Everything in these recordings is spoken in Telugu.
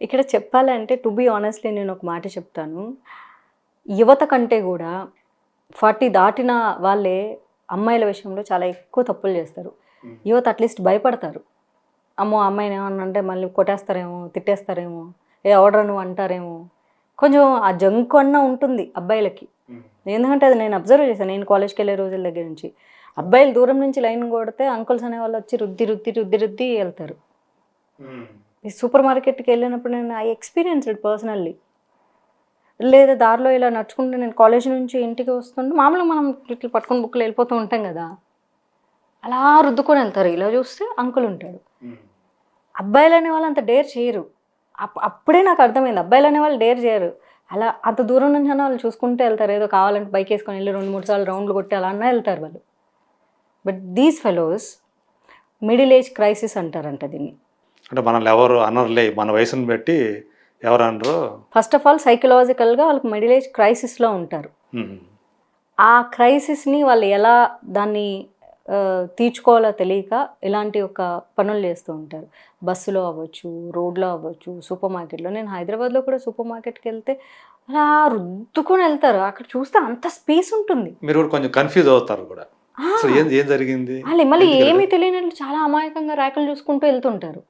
ఇక్కడ చెప్పాలంటే టు బీ ఆనెస్ట్‌లీ నేను ఒక మాట చెప్తాను. యువత కంటే గూడా 40 దాటిన వాళ్ళే అమ్మాయిల విషయంలో చాలా ఎక్కువ తప్పులు చేస్తారు. యువత అట్‌లీస్ట్ భయపడతారు. అమ్మో! ఆ అమ్మాయిని ఏమన్నా అంటే మళ్ళీ కొట్టేస్తారేమో, తిట్టేస్తారేమో, ఏ ఎవడ్రా నువ్వు అంటారేమో. కొంచెం ఆ జంకు అన్నా ఉంటుంది అబ్బాయిలకి. ఎందుకంటే అది నేను అబ్జర్వ్ చేశాను. నేను కాలేజ్‌కెళ్ళే రోజుల దగ్గర నుంచి. అబ్బాయిలు దూరం నుంచి లైన్ కొడితే అంకుల్స్ అనేవాళ్ళు వచ్చి రుద్ది ఎళ్తారు. ఈ సూపర్ మార్కెట్‌కెళ్ళినప్పుడు నేను ఐ ఎక్స్‌పీరియన్స్‌డ్ పర్సనల్లీ. లేదా దారిలో ఇలా నడుచుకుంటూ నేను కాలేజ్ నుంచి ఇంటికి వస్తుంటే మామూలుగా మనం ఇట్లా పట్టుకొని బుక్‌లో వెళ్ళిపోతూ ఉంటాం గదా! అలా రుద్దుకొని ఎళ్తారు. ఇలా చూస్తే అంకుల్ ఉంటాడు. అబ్బాయిలనే వాళ్ళు అంత డేర్ చేయరు. అప్పుడే నాకు అర్థమైంది. అబ్బాయిలనే వాళ్ళు డేర్ చేయరు. అలా అంత దూరం నుంచైనా వాళ్ళు చూసుకుంటూ ఎళ్తారు. ఏదో కావాలంటే బైకేసుకొని ఎళ్లి 2, 3 సార్లు రౌండ్‌లు కొట్టి అలా అన్నా ఎళ్తారు వాళ్ళు. But these fellows middle age crisis అంటారంట దీన్ని. అంటే మనల్ని ఎవరు అనరులే, మన వయసుని బట్టి ఎవరు అనరు. ఫస్ట్ ఆఫ్ ఆల్ సైకలాజికల్‌గా వాళ్ళకి మిడిల్ ఏజ్ క్రైసిస్‌లో ఉంటారు. ఆ క్రైసిస్‌ని వాళ్ళు ఎలా దాన్ని తీర్చుకోవాలో తెలియక ఇలాంటి ఒక పనులు చేస్తూ ఉంటారు. బస్సులో అవ్వచ్చు, రోడ్‌లో అవ్వచ్చు, సూపర్ మార్కెట్‌లో. నేను హైదరాబాద్‌లో కూడా సూపర్ మార్కెట్‌కెళ్తే అలా రుద్దుకొని ఎళ్తారు. అక్కడ చూస్తే అంత స్పేస్ ఉంటుంది. మీరు కూడా కొంచెం కన్‌ఫ్యూజ్ అవుతారు కూడా. ఆ! అసలు ఏం జరిగింది? మళ్ళీ ఎందుకు ఇలా ఏమీ తెలియనట్లు చాలా అమాయకంగా ర్యాకులు చూసుకుంటూ ఎళ్తుంటారు.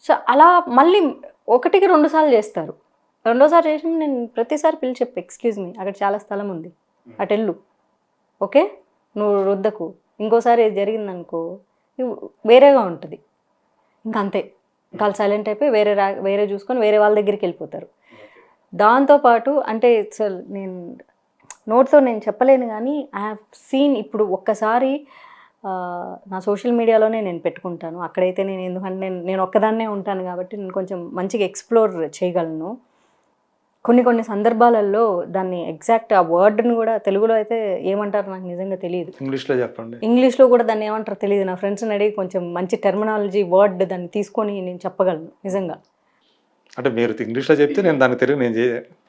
సో, అలా మళ్ళీ ఒకటికి 2 సార్లు చేస్తారు. రెండోసారి చేసినప్పుడు నేను ప్రతిసారి పిలిచి చెప్పా, "ఎక్స్‌క్యూజ్ మీ అక్కడ చాలా స్థలం ఉంది. అటెళ్ళు. ఓకే? నువ్వు రుద్దకు. ఇంకోసారి ఇది జరిగిందనుకో వేరేగా ఉంటది." ఇంకంతే. ఇంక ఆళ్ళు సైలెంట్ అయిపోయి వేరే చూసుకొని వేరే వాళ్ళ దగ్గరికెళ్ళిపోతారు. దాంతో పాటు అంటే నేను నోట్స్‌తో నేను చెప్పలేను గానీ ఐ హావ్ సీన్ ఇప్పుడు ఒక్కసారి నా సోషల్ మీడియాలోనే నేను పెట్టుకుంటాను. అక్కడైతే నేను ఎందుకంటే నేను ఒక్కదాన్నే ఉంటాను కాబట్టి నేను కొంచెం మంచిగా ఎక్స్‌ప్లోర్ చేయగలను. కొన్ని సందర్భాలలో దాన్ని ఎగ్జాక్ట్ ఆ వర్డ్‌ని గూడా తెలుగులో అయితే ఏమంటారో నాకు నిజంగా తెలీదు. ఇంగ్లీష్‌లో చెప్పండి. ఇంగ్లీష్‌లో గూడా దాన్ని ఏమంటారో తెలీదు. నా ఫ్రెండ్స్‌ని అడిగి కొంచెం మంచి టెర్మినాలజీ వర్డ్ దాన్ని తీసుకొని నేను చెప్పగలను నిజంగా. అంటే మీరు ఇంగ్లీష్‌లో చెప్తే నేను దాన్ని తెలుగు నేను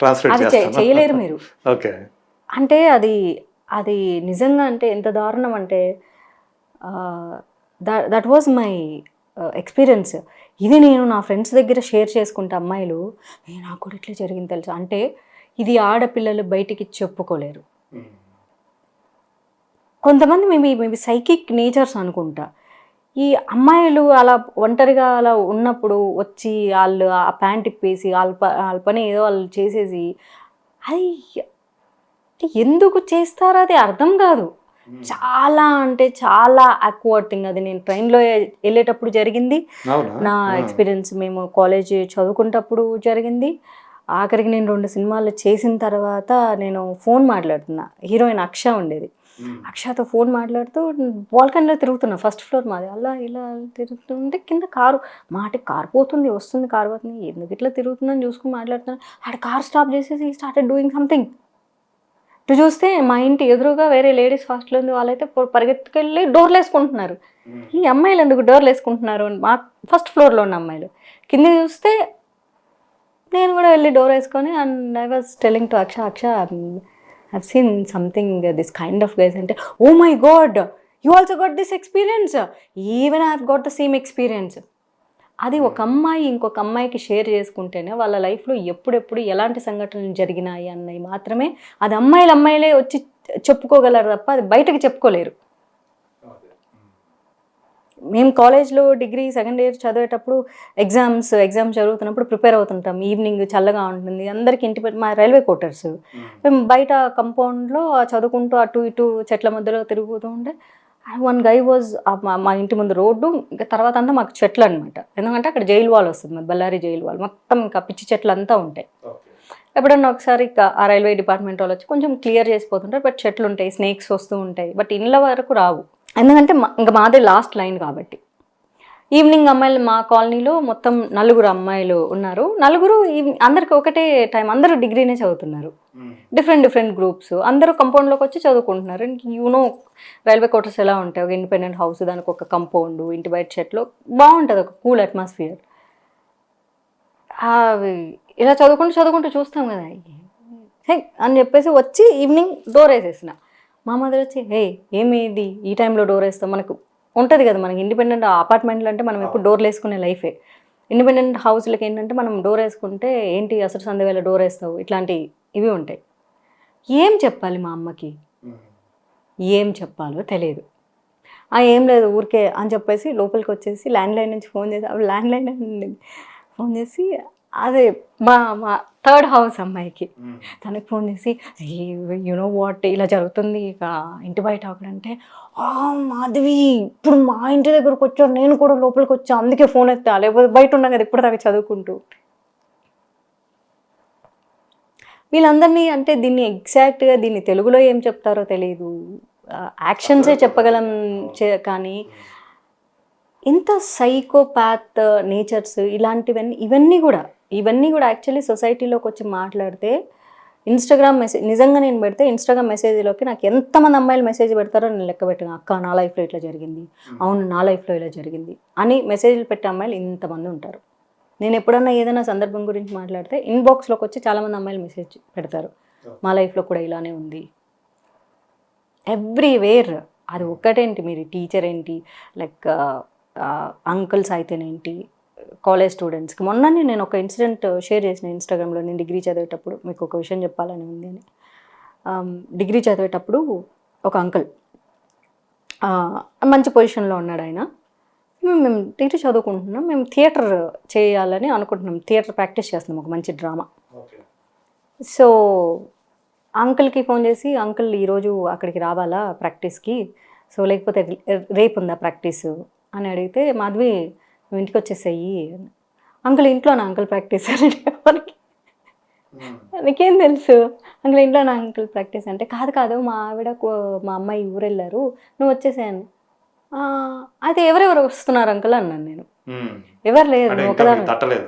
ట్రాన్స్‌లేట్ అది చేస్తాను. చేయలేరు మీరు. ఓకే. అంటే అది నిజంగా అంటే ఎంత దారుణం అంటే దట్ వాజ్ మై ఎక్స్‌పీరియన్స్. ఇది నేను నా ఫ్రెండ్స్ దగ్గర షేర్ చేసుకుంటే అమ్మాయిలు, నాకు కూడా ఇట్లా జరిగింది తెలుసా! అంటే ఇది ఆడపిల్లలు బయటికి చెప్పుకోలేరు. కొంతమంది మేబీ సైకిక్ నేచర్స్ అనుకుంటా. ఈ అమ్మాయిలు అలా ఒంటరిగా అలా ఉన్నప్పుడు వచ్చి ఆళ్ళు ఆ ప్యాంట్ ఇప్పేసి ఆళ్ళ పని ఏదో వాళ్ళు చేసేసి అది ఎందుకు చేస్తారో అది అర్థం కాదు. చాలా అంటే చాలా ఆక్వర్డ్ థింగ్ అది. నేను ట్రైన్‌లో ఎళ్ళేటప్పుడు జరిగింది. అవునా? నా ఎక్స్‌పీరియన్స్ మేము కాలేజ్ చదువుకునేటప్పుడు జరిగింది. ఆఖరికి నేను 2 సినిమాలు చేసిన తర్వాత నేను ఫోన్ మాట్లాడుతున్నా. హీరోయిన్ అక్ష ఉండేది. అక్షతో ఫోన్ మాట్లాడుతూ బాల్కనీలో తిరుగుతున్నా. ఫస్ట్ ఫ్లోర్ మాది. అలా ఇలా తిరుగుతుంటే కింద కారు కారు పోతుంది, వస్తుంది, కారు పోతుంది. ఎందుకు ఇట్లా తిరుగుతుందని చూసుకొని మాట్లాడుతున్నా. ఆడ కార్ స్టాప్ చేసేసి హి స్టార్టెడ్ డూయింగ్ సంథింగ్. ఇటు చూస్తే మా ఇంటి ఎదురుగా వేరే లేడీస్ హాస్టల్ ఉంది. వాళ్ళైతే పరిగెత్తుకెళ్ళి డోర్‌లేసుకుంటున్నారు. ఈ అమ్మాయిలు ఎందుకు డోర్‌లేసుకుంటున్నారు? మా ఫస్ట్ ఫ్లోర్‌లో ఉన్న అమ్మాయిలు. కిందకి చూస్తే నేను కూడా వెళ్ళి డోర్ వేసుకొని and I was telling to Aksha, Aksha I've seen something this kind of guys అంటే, oh my god! You also got this experience? Even I have got the same experience. అది ఒక అమ్మాయి ఇంకొక అమ్మాయికి షేర్ చేసుకుంటేనే వాళ్ళ లైఫ్‌లో ఎప్పుడెప్పుడు ఎలాంటి సంఘటనలు జరిగినాయి అన్నవి మాత్రమే అది అమ్మాయిలే వచ్చి చెప్పుకోగలరు తప్ప అది బయటకి చెప్పుకోలేరు. మేము కాలేజ్‌లో డిగ్రీ సెకండ్ ఇయర్ చదివేటప్పుడు ఎగ్జామ్స్ జరుగుతున్నప్పుడు ప్రిపేర్ అవుతుంటాం. ఈవినింగ్ చల్లగా ఉంటుంది. అందరికి మా రైల్వే క్వార్టర్స్. మేము బయట కంపౌండ్‌లో చదువుకుంటూ అటు ఇటు చెట్ల మధ్యలో తిరుగుతూ ఉంటే వన్ గై వాజ్ మా ఇంటి ముందు రోడ్డు, ఇంకా తర్వాత అంతా మాకు చెట్లు అనమాట. ఎందుకంటే అక్కడ జైలు వాల్ వస్తుంది. మాది బళ్ళారి జైలు వాల్. మొత్తం ఇంకా పిచ్చి చెట్లు అంతా ఉంటాయి. ఎప్పుడన్నా ఒకసారి ఆ రైల్వే డిపార్ట్మెంట్ వాళ్ళు వచ్చి కొంచెం క్లియర్ చేసిపోతుంటారు. బట్ చెట్లు ఉంటాయి, స్నేక్స్ వస్తూ ఉంటాయి. బట్ ఇండ్ల వరకు రావు. ఎందుకంటే ఇంకా మాదే లాస్ట్ లైన్ కాబట్టి. ఈవినింగ్ అమ్మాయిలు మా కాలనీలో మొత్తం 4 అమ్మాయిలు ఉన్నారు. నలుగురు అందరికి ఒకటే టైం. అందరూ డిగ్రీనే చదువుతున్నారు. Different groups. అందరూ కంపౌండ్‌లోకి వచ్చి చదువుకుంటున్నారు. రైల్వే క్వార్టర్స్ ఎలా ఉంటాయి? ఒక ఇండిపెండెంట్ హౌస్, దానికి ఒక కంపౌండ్, ఇంటి బయట చెట్లు బాగుంటుంది. ఒక కూల్ అట్మాస్ఫియర్. ఇలా చదువుకుంటూ చూస్తాం కదా! హే అని చెప్పేసి వచ్చి ఈవినింగ్ డోర్ వేసేసిన. మా మదర్ వచ్చి, హే ఏమి ఇది ఈ టైంలో డోర్ వేస్తాం? మనకు ఉంటుంది కదా, మనకి ఇండిపెండెంట్ అపార్ట్మెంట్లు అంటే మనం ఎప్పుడు డోర్లు వేసుకునే లైఫే. ఇండిపెండెంట్ హౌస్లకి ఏంటంటే మనం డోర్ వేసుకుంటే ఏంటి అసలు సందే వేళ డోర్ వేస్తావు ఇట్లాంటి ఇవి ఉంటాయి. ఏం చెప్పాలి మా అమ్మకి, ఏం చెప్పాలో తెలియదు. ఏం లేదు ఊరికే అని చెప్పేసి లోపలికి వచ్చేసి ల్యాండ్లైన్ నుంచి ఫోన్ చేసి ల్యాండ్లైన్ ఫోన్ చేసి అదే మా మా థర్డ్ హౌస్ అమ్మాయికి తనకి ఫోన్ చేసి యునో వాట్ ఇలా జరుగుతుంది ఇక ఇంటి బయట అక్కడంటే మాధవి ఇప్పుడు మా ఇంటి దగ్గరకు వచ్చారు, నేను కూడా లోపలికి వచ్చా, అందుకే ఫోన్ ఎత్తా, లేకపోతే బయట ఉన్నా కదా ఇప్పుడు దాకా చదువుకుంటూ. వీళ్ళందరినీ అంటే దీన్ని ఎగ్జాక్ట్గా దీన్ని తెలుగులో ఏం చెప్తారో తెలియదు, యాక్షన్సే చెప్పగలం కానీ ఇంత సైకోపాత్ నేచర్స్ ఇవన్నీ కూడా యాక్చువల్లీ సొసైటీలోకి వచ్చి మాట్లాడితే ఇన్స్టాగ్రామ్ మెసేజ్ నిజంగా నేను పెడితే ఇన్స్టాగ్రామ్ మెసేజ్లోకి నాకు ఎంతమంది అమ్మాయిలు మెసేజ్ పెడతారో నేను లెక్క పెట్టాను. అక్క నా లైఫ్లో ఇట్లా జరిగింది, అవును నా లైఫ్లో ఇలా జరిగింది అని మెసేజ్లు పెట్టే అమ్మాయిలు ఇంతమంది ఉంటారు. నేను ఎప్పుడన్నా ఏదైనా సందర్భం గురించి మాట్లాడితే ఇన్బాక్స్లోకి వచ్చి చాలామంది అమ్మాయిలు మెసేజ్ పెడతారు, మా లైఫ్లో కూడా ఇలానే ఉంది ఎవ్రీవేర్. అది ఒక్కటేంటి మీరు టీచర్ ఏంటి, లైక్ అంకుల్స్ అయితేనేంటి, కాలేజ్ స్టూడెంట్స్కి. మొన్ననే నేను ఒక ఇన్సిడెంట్ షేర్ చేసిన ఇన్స్టాగ్రామ్లో. నేను డిగ్రీ చదివేటప్పుడు మీకు ఒక విషయం చెప్పాలని ఉంది అని. డిగ్రీ చదివేటప్పుడు ఒక అంకుల్ మంచి పొజిషన్లో ఉన్నాడు ఆయన. మేము డిగ్రీ చదువుకుంటున్నాం, మేము థియేటర్ చేయాలని అనుకుంటున్నాం, థియేటర్ ప్రాక్టీస్ చేస్తున్నాం, ఒక మంచి డ్రామా. సో అంకుల్కి ఫోన్ చేసి అంకుల్ ఈరోజు అక్కడికి రావాలా ప్రాక్టీస్కి, సో లేకపోతే రేపు ఉందా ప్రాక్టీసు అని అడిగితే మాధవి నువ్వు ఇంటికి వచ్చేసాయి. అంకుల్ ఇంట్లోనా అంకుల్ ప్రాక్టీస్ అని మనకి నీకేం తెలుసు అంకుల్ ఇంట్లోనా అంకుల్ ప్రాక్టీస్ అంటే కాదు మా ఆవిడ మా అమ్మాయి ఊరు వెళ్ళారు నువ్వు వచ్చేసాను. అయితే ఎవరెవరు వస్తున్నారు అంకుల్ అన్నాను నేను. ఎవరు లేరు ఒకదాని.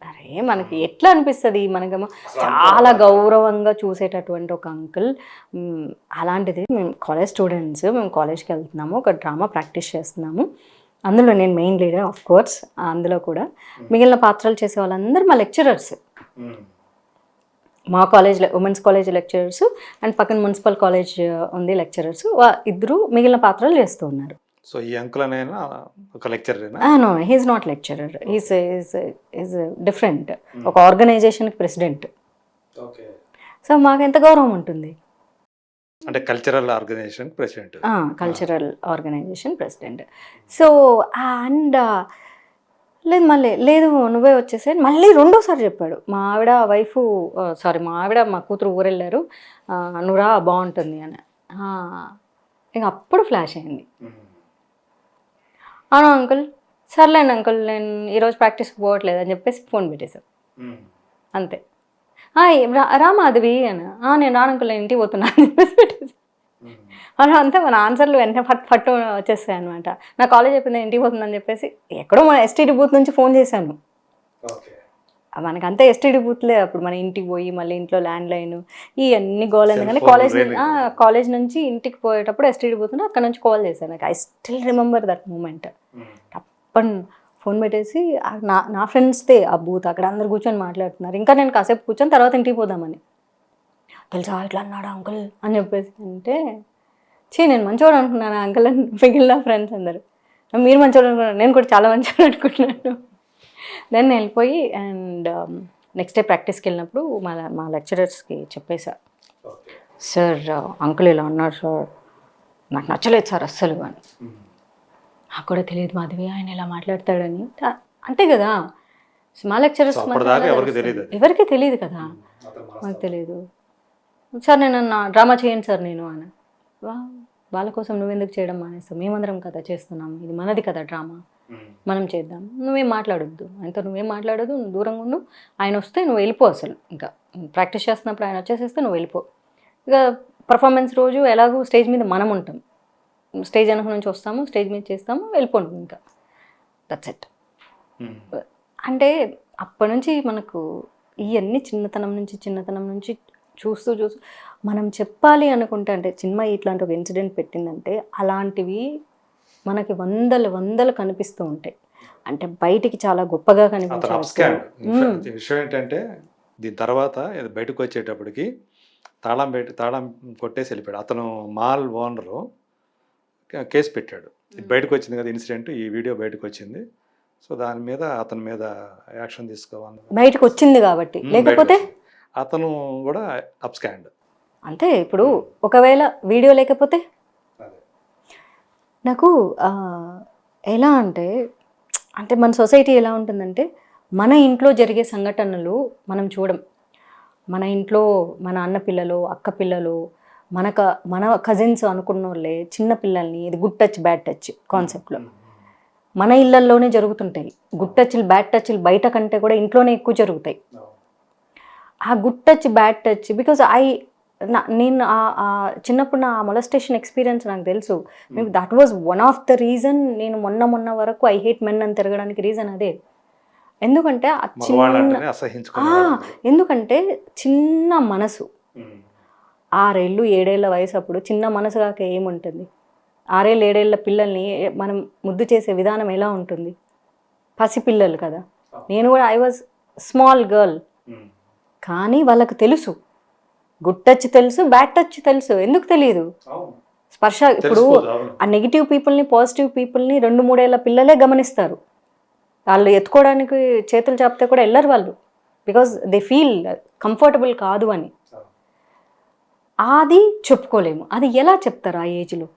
అరే మనకి ఎట్లా అనిపిస్తుంది, మనకేమో చాలా గౌరవంగా చూసేటటువంటి ఒక అంకుల్. అలాంటిది మేము కాలేజ్ స్టూడెంట్స్, మేము కాలేజ్కి వెళ్తున్నాము, ఒక డ్రామా ప్రాక్టీస్ చేస్తున్నాము, అందులో నేను మెయిన్ లీడర్ ఆఫ్ కోర్స్. అందులో కూడా మిగిలిన పాత్రలు చేసే వాళ్ళందరూ మా లెక్చరర్స్, మా కాలేజ్లో ఉమెన్స్ కాలేజ్ లెక్చరర్స్ అండ్ పక్కన మున్సిపల్ కాలేజ్ ఉంది లెక్చరర్స్, ఇద్దరు మిగిలిన పాత్రలు చేస్తూ ఉన్నారు. సో ఈ అంకుల్ అనేనా ఒక lecturer? No he's not lecturer, is different, ఒక ఆర్గనైజేషన్కి ప్రెసిడెంట్. సో మాకు ఎంత గౌరవం ఉంటుంది అంటే cultural organisation president. Cultural organisation president. So and లేదు నువ్వే వచ్చేసే మళ్ళీ రెండోసారి చెప్పాడు. మా ఆవిడ మా కూతురు ఊరెళ్ళారు, నువ్వు రా బాగుంటుంది అని. ఇక అప్పుడు ఫ్లాష్ అయింది. అవును అంకుల్, సర్లేండి అంకుల్ నేను ఈరోజు ప్రాక్టీస్కి పోవట్లేదు అని చెప్పేసి ఫోన్ పెట్టేశాను అంతే. రా మాధవి అని, నేను రాను అంకుల్ నేను ఇంటికి పోతున్నాను అని చెప్పేసి పెట్టేసాను. అలా అంతే మన ఆన్సర్లు వెంటనే ఫట్టు వచ్చేస్తాయి అనమాట. నా కాలేజ్ అయిపోయింది ఇంటికి పోతుందని చెప్పేసి ఎక్కడో మన ఎస్టీడీ బూత్ నుంచి ఫోన్ చేశాను. మనకంతా ఎస్టీడీ బూత్లే అప్పుడు, మన ఇంటికి పోయి మళ్ళీ ఇంట్లో ల్యాండ్లైన్ ఇవన్నీ గోల్. ఎందుకంటే కాలేజ్ నుంచి ఇంటికి పోయేటప్పుడు ఎస్టీడీ బూత్ ఉంటే అక్కడ నుంచి కాల్ చేశాను. I still remember that moment. తప్పని ఫోన్ పెట్టేసి నా ఫ్రెండ్స్దే ఆ బూత్, అక్కడ అందరు కూర్చొని మాట్లాడుతున్నారు. ఇంకా నేను కాసేపు కూర్చొని తర్వాత ఇంటికి పోదామని, తెలుసా ఇట్లా అన్నాడా అంకుల్ అని చెప్పేసి అంటే నేను మంచివాడు అనుకున్నాను అంకుల్ అని మిగిలిన ఫ్రెండ్స్ అందరు. మీరు మంచివాడు అనుకున్నారు, నేను కూడా చాలా మంచివాడు అనుకుంటున్నాను. దెన్ వెళ్ళిపోయి అండ్ నెక్స్ట్ డే ప్రాక్టీస్కి వెళ్ళినప్పుడు మా లెక్చరర్స్కి చెప్పేశా, సార్ అంకుల్ ఇలా అన్నారు సార్, నాకు నచ్చలేదు సార్ అస్సలు అని. నాకు కూడా తెలియదు మాధవి ఆయన ఇలా మాట్లాడతాడని. అంతే కదా, మా లెక్చరర్స్ ఎవరికి తెలియదు కదా, మాకు తెలియదు. సార్ నేను డ్రామా చేయండి సార్ నేను అని. వాళ్ళ కోసం నువ్వెందుకు చేయడం మానేస్తావు, మేమందరం కదా చేస్తున్నాము, ఇది మనది కదా డ్రామా, మనం చేద్దాం, నువ్వేం మాట్లాడొద్దు ఆయనతో, నువ్వేం మాట్లాడొద్దు, నువ్వు దూరంగా ఉండు, ఆయన వస్తే నువ్వు వెళ్ళిపో, అసలు ఇంకా ప్రాక్టీస్ చేస్తున్నప్పుడు ఆయన వచ్చేసేస్తే నువ్వు వెళ్ళిపో. ఇక పర్ఫార్మెన్స్ రోజు ఎలాగో స్టేజ్ మీద మనం ఉంటాం, స్టేజ్ వెనక నుంచి వస్తాము, స్టేజ్ మీద చేస్తాము, వెళ్ళిపోండి, ఇంకా దట్స్ ఇట్. అంటే అప్పటి నుంచి మనకు ఇవన్నీ చిన్నతనం నుంచి చూస్తూ మనం చెప్పాలి అనుకుంటే, అంటే చిన్న ఇట్లాంటి ఒక ఇన్సిడెంట్ పెట్టిందంటే అలాంటివి మనకి వందలు కనిపిస్తూ ఉంటాయి. అంటే బయటికి చాలా గొప్పగా కనిపించాలి. విషయం ఏంటంటే దీని తర్వాత బయటకు వచ్చేటప్పటికి తాళం కొట్టేసి వెళ్ళిపోయాడు. అతను మాల్ ఓనరు కేసు పెట్టాడు. ఇది బయటకు వచ్చింది కదా ఇన్సిడెంట్, ఈ వీడియో బయటకు వచ్చింది, సో దాని మీద అతని మీద యాక్షన్ తీసుకోవాలి. బయటకు వచ్చింది కాబట్టి, లేకపోతే అతను కూడా అప్స్కాండ్. అంతే. ఇప్పుడు ఒకవేళ వీడియో లేకపోతే నాకు ఎలా అంటే అంటే మన సొసైటీ ఎలా ఉంటుందంటే మన ఇంట్లో జరిగే సంఘటనలు మనం చూడం. మన ఇంట్లో మన అన్న పిల్లలు, అక్క పిల్లలు, మన కజిన్స్ అనుకున్న వాళ్ళే చిన్న పిల్లల్ని ఇది గుడ్ టచ్ బ్యాడ్ టచ్ కాన్సెప్ట్లో మన ఇళ్లల్లోనే జరుగుతుంటాయి. గుడ్ టచ్లు బ్యాడ్ టచ్లు బయట కంటే కూడా ఇంట్లోనే ఎక్కువ జరుగుతాయి. ఆ good touch bad touch because నేను చిన్నప్పుడు నా మొలస్టేషన్ ఎక్స్పీరియన్స్ నాకు తెలుసు. Maybe that was one of the reason నేను మొన్న వరకు ఐ హేట్ మెన్ అని తిరగడానికి రీజన్ అదే. ఎందుకంటే ఎందుకంటే చిన్న మనసు, 6 ఏళ్ళు 7 ఏళ్ళ వయసు అప్పుడు చిన్న మనసు కాక ఏముంటుంది? 6 ఏళ్ళు 7 ఏళ్ళ పిల్లల్ని మనం ముద్దు చేసే విధానం ఎలా ఉంటుంది? పసిపిల్లలు కదా. నేను కూడా ఐ వాజ్ స్మాల్ గర్ల్. కానీ వాళ్ళకు తెలుసు, గుడ్ టచ్ తెలుసు, బ్యాడ్ టచ్ తెలుసు. ఎందుకు తెలియదు? స్పర్శ. ఇప్పుడు ఆ నెగిటివ్ పీపుల్ని, పాజిటివ్ పీపుల్ని 2-3 ఏళ్ళ పిల్లలే గమనిస్తారు. వాళ్ళు ఎత్తుకోవడానికి చేతులు చాపితే కూడా వెళ్ళరు వాళ్ళు, బికాజ్ దే ఫీల్ కంఫర్టబుల్ కాదు అని. అది చెప్పుకోలేము. అది ఎలా చెప్తారు ఆ ఏజ్లో?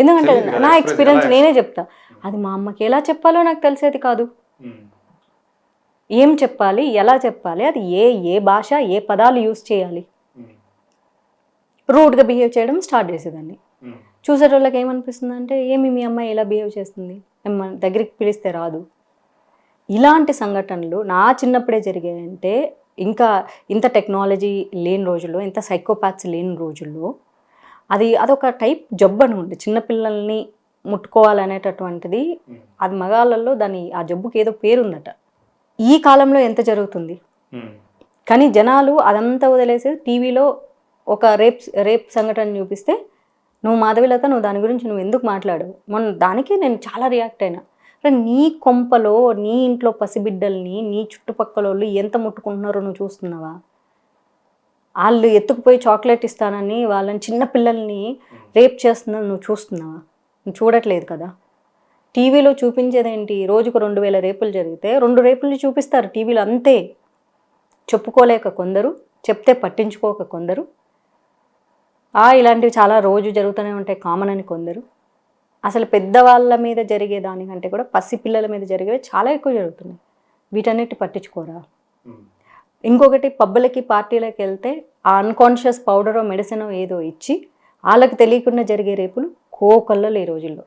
ఎందుకంటే నా ఎక్స్పీరియన్స్ నేనే చెప్తా. అది మా అమ్మకి ఎలా చెప్పాలో నాకు తెలిసేది కాదు. ఏం చెప్పాలి, ఎలా చెప్పాలి, అది ఏ భాష, ఏ పదాలు యూజ్ చేయాలి. రూడ్గా బిహేవ్ చేయడం స్టార్ట్ చేసేదాన్ని. చూసేటోళ్ళకి ఏమనిపిస్తుంది అంటే ఏమి మీ అమ్మాయి ఎలా బిహేవ్ చేస్తుంది, దగ్గరికి పిలిస్తే రాదు. ఇలాంటి సంఘటనలు నా చిన్నప్పుడే జరిగాయంటే ఇంకా ఇంత టెక్నాలజీ లేని రోజుల్లో, ఇంత సైకోపాత్స్ లేని రోజుల్లో అదొక టైప్ జబ్బు అని ఉంది. చిన్నపిల్లల్ని ముట్టుకోవాలనేటటువంటిది అది మగాళ్ళల్లో ఆ జబ్బుకి ఏదో పేరుందట. ఈ కాలంలో ఎంత జరుగుతుంది కానీ జనాలు అదంతా వదిలేసి టీవీలో ఒక రేప్ సంఘటన చూపిస్తే నువ్వు మాధవిలత, నువ్వు దాని గురించి నువ్వు ఎందుకు మాట్లాడవు? దానికి నేను చాలా రియాక్ట్ అయినా. నీ కొంపలో నీ ఇంట్లో పసిబిడ్డల్ని నీ చుట్టుపక్కల వాళ్ళు ఎంత ముట్టుకుంటున్నారో నువ్వు చూస్తున్నావా? వాళ్ళు ఎత్తుకుపోయి చాక్లెట్ ఇస్తానని వాళ్ళని చిన్న పిల్లల్ని రేప్ చేస్తున్నా నువ్వు చూస్తున్నావా? నువ్వు చూడట్లేదు కదా. టీవీలో చూపించేదేంటి? రోజుకు 2000 రేపులు జరిగితే 2 రేపులు చూపిస్తారు టీవీలో, అంతే. చెప్పుకోలేక కొందరు, చెప్తే పట్టించుకోక కొందరు, ఇలాంటివి చాలా రోజు జరుగుతూనే ఉంటాయి కామన్ అని కొందరు. అసలు పెద్దవాళ్ళ మీద జరిగే దానికంటే కూడా పసిపిల్లల మీద జరిగేవి చాలా ఎక్కువ జరుగుతున్నాయి. వీటన్నిటి పట్టించుకోరా? ఇంకొకటి, పబ్బులకి పార్టీలకు వెళ్తే ఆ అన్కాన్షియస్ పౌడరో మెడిసినో ఏదో ఇచ్చి వాళ్ళకి తెలియకుండా జరిగే రేపులు కోకొల్లలు ఈ రోజుల్లో.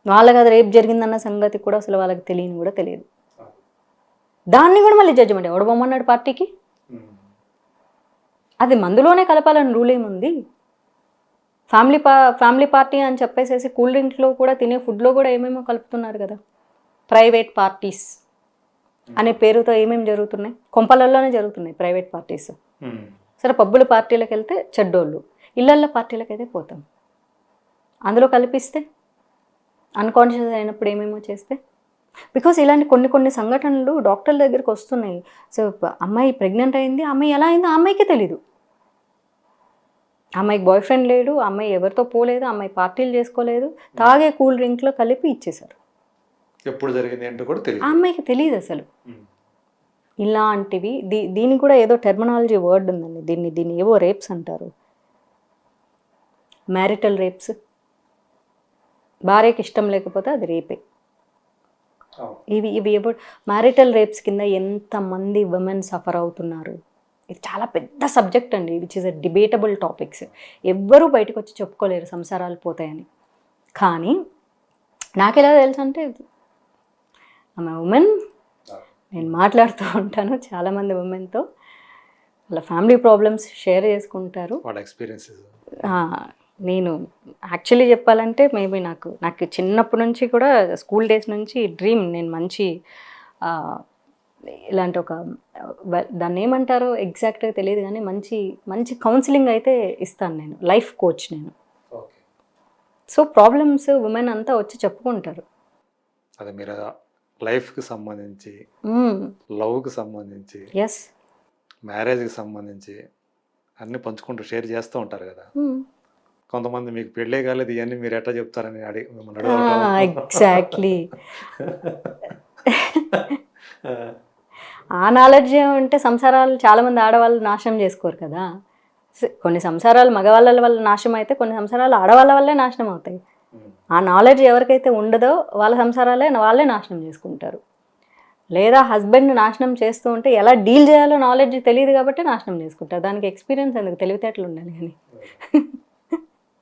వాళ్ళకి అది రేపు జరిగిందన్న సంగతి కూడా అసలు వాళ్ళకి తెలియదు. దాన్ని కూడా మళ్ళీ జడ్జిమెంట్ ఎవడు బొమ్మన్నాడు పార్టీకి? అది మందులోనే కలపాలని రూల్ ఏముంది? ఫ్యామిలీ పార్టీ అని చెప్పేసేసి కూల్ డ్రింక్లో కూడా, తినే ఫుడ్లో కూడా ఏమేమో కలుపుతున్నారు కదా. ప్రైవేట్ పార్టీస్ అనే పేరుతో ఏమేమి జరుగుతున్నాయి? కొంపలల్లోనే జరుగుతున్నాయి ప్రైవేట్ పార్టీస్. సరే, పబ్బుల పార్టీలకు వెళ్తే చెడ్డోళ్ళు, ఇళ్ళల్లో పార్టీలకు అయితే పోతాం. అందులో కలిపిస్తే అన్కాన్షియస్ అయినప్పుడు ఏమేమో చేస్తే, బికాస్ ఇలాంటి కొన్ని సంఘటనలు డాక్టర్ల దగ్గరికి వస్తున్నాయి. సో అమ్మాయి ప్రెగ్నెంట్ అయింది, అమ్మాయి ఎలా అయిందో అమ్మాయికే తెలీదు. అమ్మాయికి బాయ్ ఫ్రెండ్ లేడు, అమ్మాయి ఎవరితో పోలేదు, అమ్మాయి పార్టీలు చేసుకోలేదు, తాగే కూల్ డ్రింక్లో కలిపి ఇచ్చేశారు. ఎప్పుడు జరిగింది అంటే కూడా తెలియదు, అమ్మాయికి తెలియదు అసలు. ఇలాంటివి దీనికి కూడా ఏదో టెర్మినాలజీ వర్డ్ ఉందండి. దీన్ని ఏవో రేప్స్ అంటారు, మ్యారిటల్ రేప్స్. భార్యకి ఇష్టం లేకపోతే అది రేపే. ఇవి ఎప్పుడు మ్యారిటల్ రేప్స్ కింద ఎంతమంది విమెన్ సఫర్ అవుతున్నారు? ఇది చాలా పెద్ద సబ్జెక్ట్ అండి, which is a debatable topics. ఎవ్వరూ బయటకు వచ్చి చెప్పుకోలేరు సంసారాలు పోతాయని. కానీ నాకెలా తెలుసు అంటే, ఆమె ఉమెన్, నేను మాట్లాడుతూ ఉంటాను చాలామంది ఉమెన్తో, వాళ్ళ ఫ్యామిలీ ప్రాబ్లమ్స్ షేర్ చేసుకుంటారు, వాళ్ళ ఎక్స్పీరియన్సెస్. నేను యాక్చువల్లీ చెప్పాలంటే మేబీ నాకు చిన్నప్పటి నుంచి కూడా, స్కూల్ డేస్ నుంచి డ్రీమ్, నేను మంచి ఇలాంటి ఒక, దాన్ని ఏమంటారో ఎగ్జాక్ట్గా తెలియదు కానీ మంచి కౌన్సిలింగ్ అయితే ఇస్తాను నేను, లైఫ్ కోచ్ నేను. సో ప్రాబ్లమ్స్ ఉమెన్ అంతా వచ్చి చెప్పుకుంటారు. అదే మీరు లైఫ్కి సంబంధించి, లవ్కి సంబంధించి, ఎస్, మ్యారేజ్కి సంబంధించి అన్నీ పంచుకుంటూ షేర్ చేస్తూ ఉంటారు కదా. కొంతమంది మీకు పెళ్ళే కాలేదు ఇవన్నీ మీరు ఎట్లా చెప్తారని మిమ్మల్ని అడగటం. ఎగ్జాక్ట్లీ. ఆ, ఆ నాలెడ్జ్ ఉంటే సంసారాలు చాలామంది ఆడవాళ్ళు నాశనం చేసుకోరు కదా. కొన్ని సంసారాలు మగవాళ్ళ వల్ల నాశనం అయితే కొన్ని సంసారాలు ఆడవాళ్ళ వల్లే నాశనం అవుతాయి. ఉమ్, ఆ నాలెడ్జ్ ఎవరికైతే ఉండదో వాళ్ళ సంసారాలే వాళ్ళే నాశనం చేసుకుంటారు. లేదా హస్బెండ్ నాశనం చేస్తూ ఉంటే ఎలా డీల్ చేయాలో నాలెడ్జ్ తెలియదు కాబట్టి నాశనం చేసుకుంటారు. దానికి ఎక్స్పీరియన్స్ ఎందుకు, తెలివితేటలు ఉండాలి కానీ.